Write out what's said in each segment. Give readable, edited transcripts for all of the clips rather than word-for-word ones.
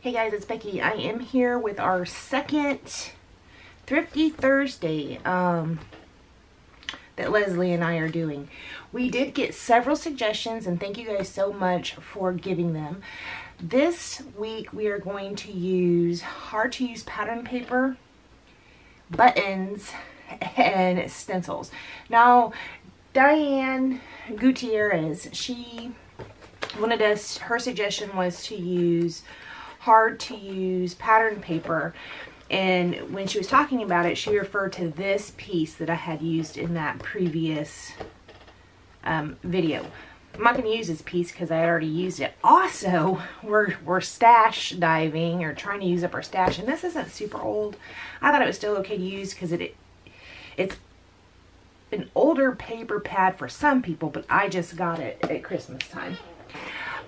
Hey guys, it's Becky. I am here with our second Thrifty Thursday that Leslie and I are doing. We did get several suggestions, and thank you guys so much for giving them. This week we are going to use hard to use pattern paper, buttons, and stencils. Now, Diane Gutierrez, she wanted us, her suggestion was to use hard to use pattern paper, and when she was talking about it, she referred to this piece that I had used in that previous video. I'm not going to use this piece because I had already used it. Also, we're stash diving, or trying to use up our stash, and this isn't super old. I thought it was still okay to use because it's an older paper pad for some people, but I just got it at Christmas time.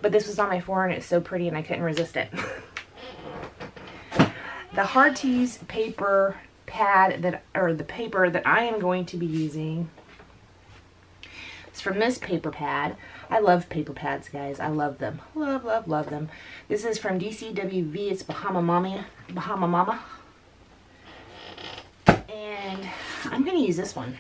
But this was on my floor and it's so pretty and I couldn't resist it. The hard to use paper pad the paper that I am going to be using is from this paper pad. I love paper pads, guys. I love them. Love, love, love them. This is from DCWV. It's Bahama Mama. And I'm going to use this one.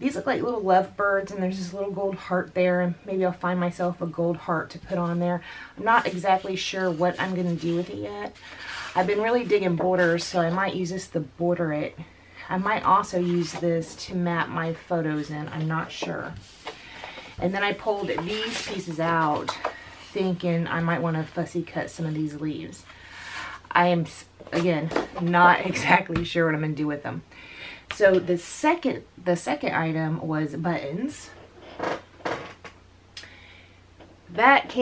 These look like little lovebirds, and there's this little gold heart there, and maybe I'll find myself a gold heart to put on there. I'm not exactly sure what I'm going to do with it yet. I've been really digging borders, so I might use this to border it. I might also use this to map my photos in. I'm not sure. And then I pulled these pieces out, thinking I might want to fussy cut some of these leaves. I am, again, not exactly sure what I'm going to do with them. So the second item was buttons. That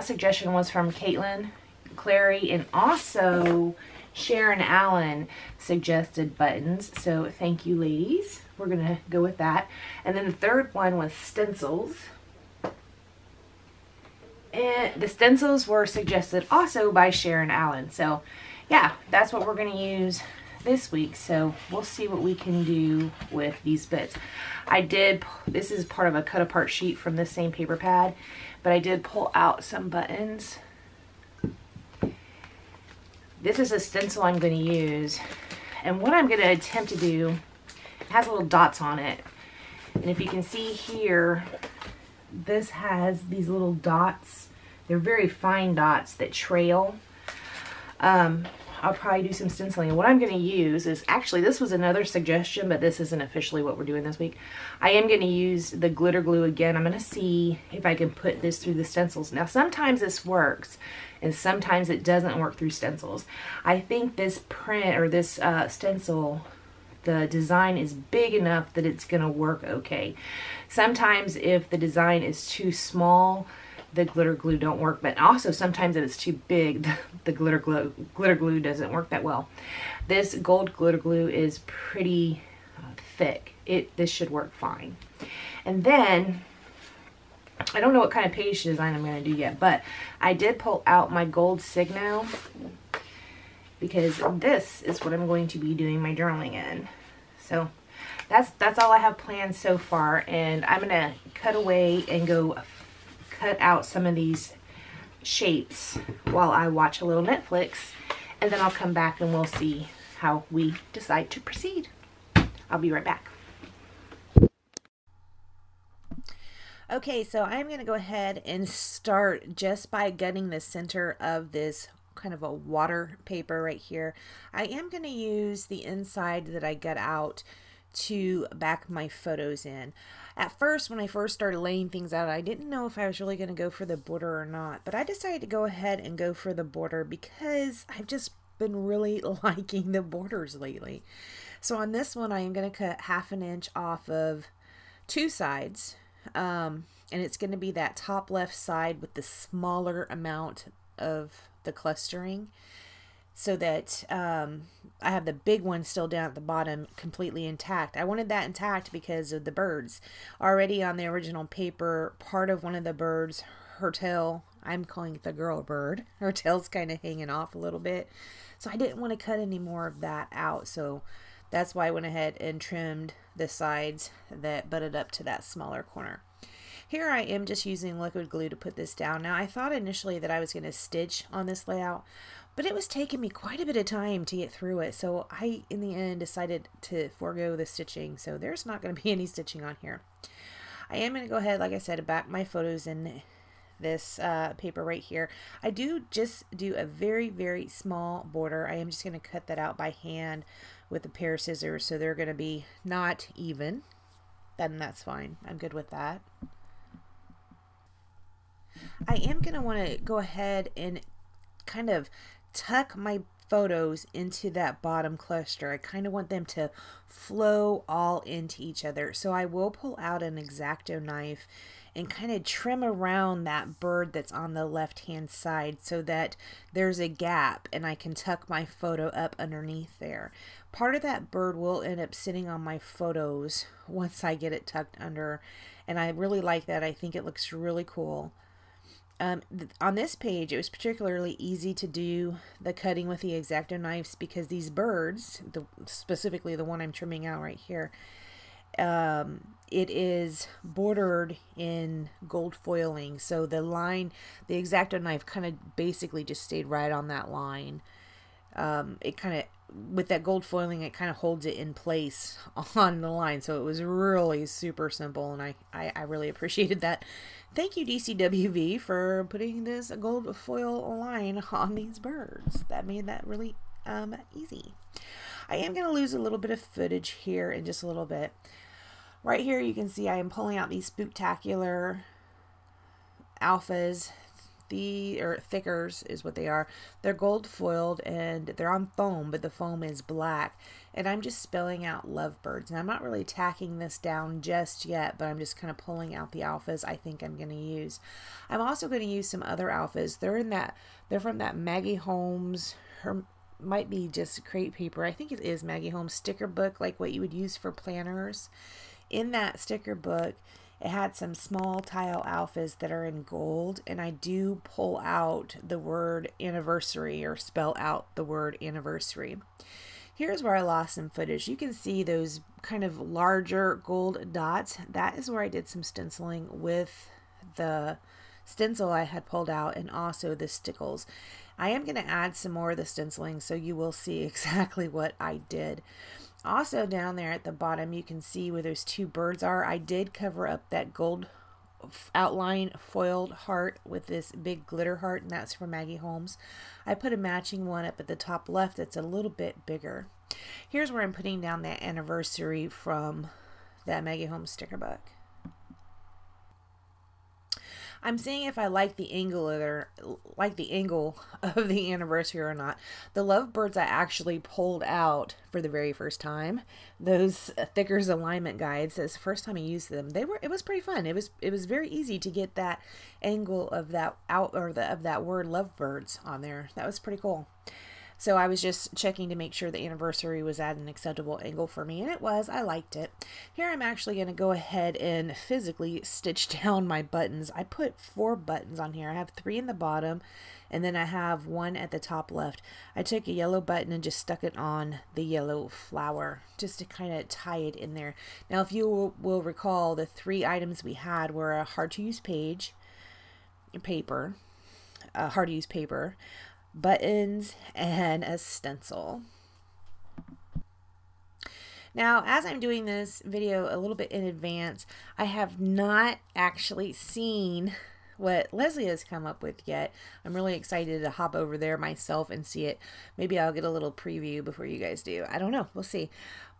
suggestion was from Caitlin Clary, and also Sharon Allen suggested buttons. So thank you, ladies. We're gonna go with that. And then the third one was stencils. And the stencils were suggested also by Sharon Allen. So yeah, that's what we're gonna use this week. So we'll see what we can do with these bits. This is part of a cut apart sheet from this same paper pad, but I did pull out some buttons. This is a stencil I'm going to use, and what I'm going to attempt to do, it has little dots on it, and if you can see here, this has these little dots. They're very fine dots that trail. I'll probably do some stenciling. What I'm going to use is, actually this was another suggestion, but this isn't officially what we're doing this week. I am going to use the glitter glue again. I'm going to see if I can put this through the stencils. Now sometimes this works and sometimes it doesn't work through stencils. I think this print, or this stencil, the design is big enough that it's going to work okay. Sometimes if the design is too small, the glitter glue don't work, but also sometimes if it's too big, the glitter glue doesn't work that well. This gold glitter glue is pretty thick. This should work fine. And then, I don't know what kind of page design I'm going to do yet, but I did pull out my gold Signo because this is what I'm going to be doing my journaling in. So that's all I have planned so far, and I'm going to cut away and go cut out some of these shapes while I watch a little Netflix, and then I'll come back and we'll see how we decide to proceed. I'll be right back. Okay, so I'm going to go ahead and start just by gutting the center of this kind of a water paper right here. I am going to use the inside that I gut out to back my photos in. At first, when I first started laying things out, I didn't know if I was really going to go for the border or not, but I decided to go ahead and go for the border because I've just been really liking the borders lately. So on this one, I am going to cut 1/2 inch off of two sides, and it's going to be that top left side with the smaller amount of the clustering, so that I have the big one still down at the bottom completely intact. I wanted that intact because of the birds. Already on the original paper, part of one of the birds, her tail, I'm calling it the girl bird, her tail's kind of hanging off a little bit. So I didn't want to cut any more of that out. So that's why I went ahead and trimmed the sides that butted up to that smaller corner. Here I am just using liquid glue to put this down. Now I thought initially that I was going to stitch on this layout, but it was taking me quite a bit of time to get through it. So I, in the end, decided to forego the stitching. So there's not going to be any stitching on here. I am going to go ahead, like I said, back my photos in this paper right here. I do just do a very, very small border. I am just going to cut that out by hand with a pair of scissors. So they're going to be not even. Then that's fine. I'm good with that. I am going to want to go ahead and kind of tuck my photos into that bottom cluster. I kind of want them to flow all into each other. So I will pull out an X-Acto knife and kind of trim around that bird that's on the left hand side so that there's a gap and I can tuck my photo up underneath there. Part of that bird will end up sitting on my photos once I get it tucked under, and I really like that. I think it looks really cool. On this page, it was particularly easy to do the cutting with the X-Acto knives because these birds, specifically the one I'm trimming out right here, it is bordered in gold foiling. So the line, the X-Acto knife kind of basically just stayed right on that line. It kind of, with that gold foiling, it kind of holds it in place on the line. So it was really super simple, and I really appreciated that. Thank you, DCWV, for putting this gold foil line on these birds. That made that really easy. I am going to lose a little bit of footage here in just a little bit. Right here you can see I am pulling out these Spooktacular alphas. Or thickers is what they are. They're gold foiled and they're on foam, but the foam is black. And I'm just spelling out Lovebirds. And I'm not really tacking this down just yet, but I'm just kind of pulling out the alphas I think I'm going to use. I'm also going to use some other alphas. They're from that Maggie Holmes, her might be just crepe paper. I think it is Maggie Holmes sticker book, like what you would use for planners. In that sticker book, it had some small tile alphas that are in gold, and I do pull out the word anniversary, or spell out the word anniversary. Here's where I lost some footage. You can see those kind of larger gold dots. That is where I did some stenciling with the stencil I had pulled out, and also the stickles. I am going to add some more of the stenciling so you will see exactly what I did. Also down there at the bottom you can see where those two birds are. I did cover up that gold outline foiled heart with this big glitter heart, and that's from Maggie Holmes. I put a matching one up at the top left that's a little bit bigger. Here's where I'm putting down that anniversary from that Maggie Holmes sticker book. I'm seeing if I like the angle of the anniversary or not. The Lovebirds I actually pulled out for the very first time. Those Thickers alignment guides. That's the first time I used them. It was pretty fun. It was very easy to get that angle of that of that word Lovebirds on there. That was pretty cool. So I was just checking to make sure the anniversary was at an acceptable angle for me, and it was. I liked it. Here I'm actually going to go ahead and physically stitch down my buttons. I put 4 buttons on here. I have 3 in the bottom, and then I have 1 at the top left. I took a yellow button and just stuck it on the yellow flower just to kind of tie it in there. Now, if you will recall, the 3 items we had were a hard-to-use paper, buttons, and a stencil. Now, as I'm doing this video a little bit in advance, I have not actually seen what Leslie has come up with yet. I'm really excited to hop over there myself and see it. Maybe I'll get a little preview before you guys do. I don't know. We'll see.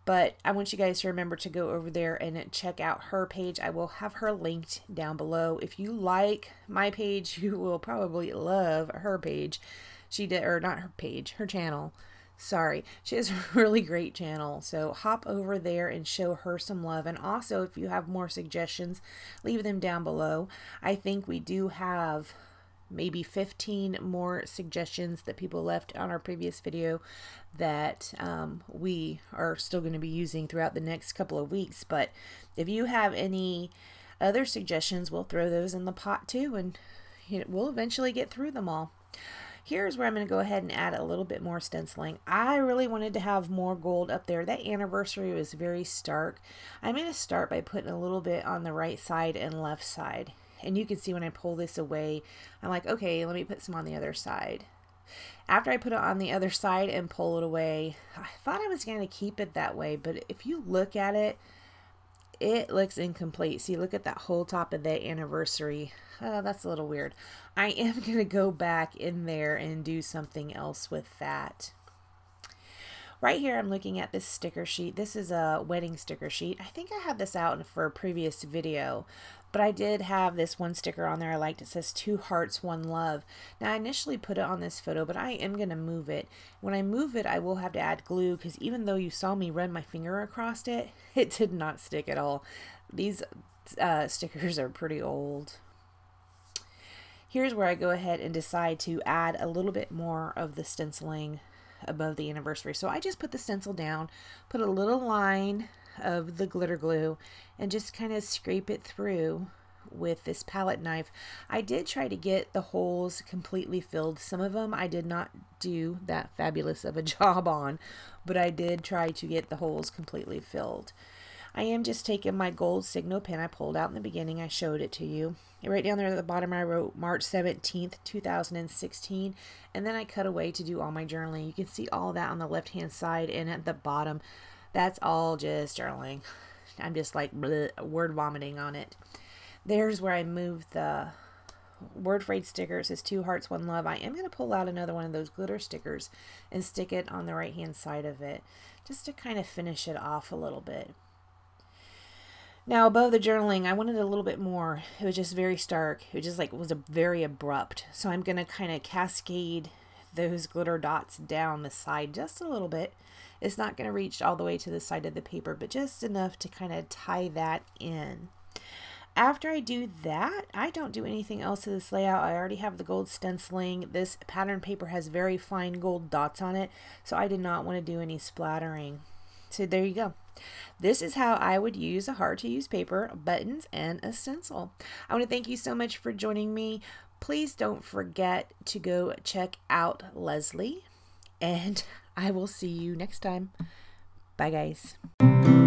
But I want you guys to remember to go over there and check out her page. I will have her linked down below. If you like my page, you will probably love her page. She did, or not her page, her channel. Sorry. She has a really great channel. So hop over there and show her some love. And also, if you have more suggestions, leave them down below. I think we do have maybe 15 more suggestions that people left on our previous video that we are still going to be using throughout the next couple of weeks. But if you have any other suggestions, we'll throw those in the pot too, and we'll eventually get through them all. Here's where I'm going to go ahead and add a little bit more stenciling. I really wanted to have more gold up there. That anniversary was very stark. I'm going to start by putting a little bit on the right side and left side. And you can see when I pull this away, I'm like, okay, let me put some on the other side. After I put it on the other side and pull it away, I thought I was going to keep it that way, but if you look at it, it looks incomplete. See, look at that whole top of the anniversary. Oh, that's a little weird. I am going to go back in there and do something else with that. Right here, I'm looking at this sticker sheet. This is a wedding sticker sheet. I think I had this out for a previous video, but I did have this one sticker on there I liked. It says 2 hearts, 1 love. Now, I initially put it on this photo, but I am going to move it. When I move it, I will have to add glue because even though you saw me run my finger across it, it did not stick at all. These stickers are pretty old. Here's where I go ahead and decide to add a little bit more of the stenciling above the anniversary. So I just put the stencil down, put a little line of the glitter glue, and just kind of scrape it through with this palette knife. I did try to get the holes completely filled. Some of them I did not do that fabulous of a job on, but I did try to get the holes completely filled. I am just taking my gold Signo pen I pulled out in the beginning. I showed it to you. Right down there at the bottom I wrote March 17th, 2016, and then I cut away to do all my journaling. You can see all that on the left hand side, and at the bottom that's all just journaling. I'm just like bleh, word vomiting on it. There's where I moved the word phrase sticker. It says 2 hearts, 1 love. I am going to pull out another one of those glitter stickers and stick it on the right hand side of it just to kind of finish it off a little bit. Now above the journaling, I wanted a little bit more. It was just very stark. It just like was a very abrupt. So I'm going to kind of cascade those glitter dots down the side just a little bit. It's not going to reach all the way to the side of the paper, but just enough to kind of tie that in. After I do that, I don't do anything else to this layout. I already have the gold stenciling. This pattern paper has very fine gold dots on it, so I did not want to do any splattering. So there you go. This is how I would use a hard-to-use paper, buttons, and a stencil. I want to thank you so much for joining me. Please don't forget to go check out Leslie, and I will see you next time. Bye, guys.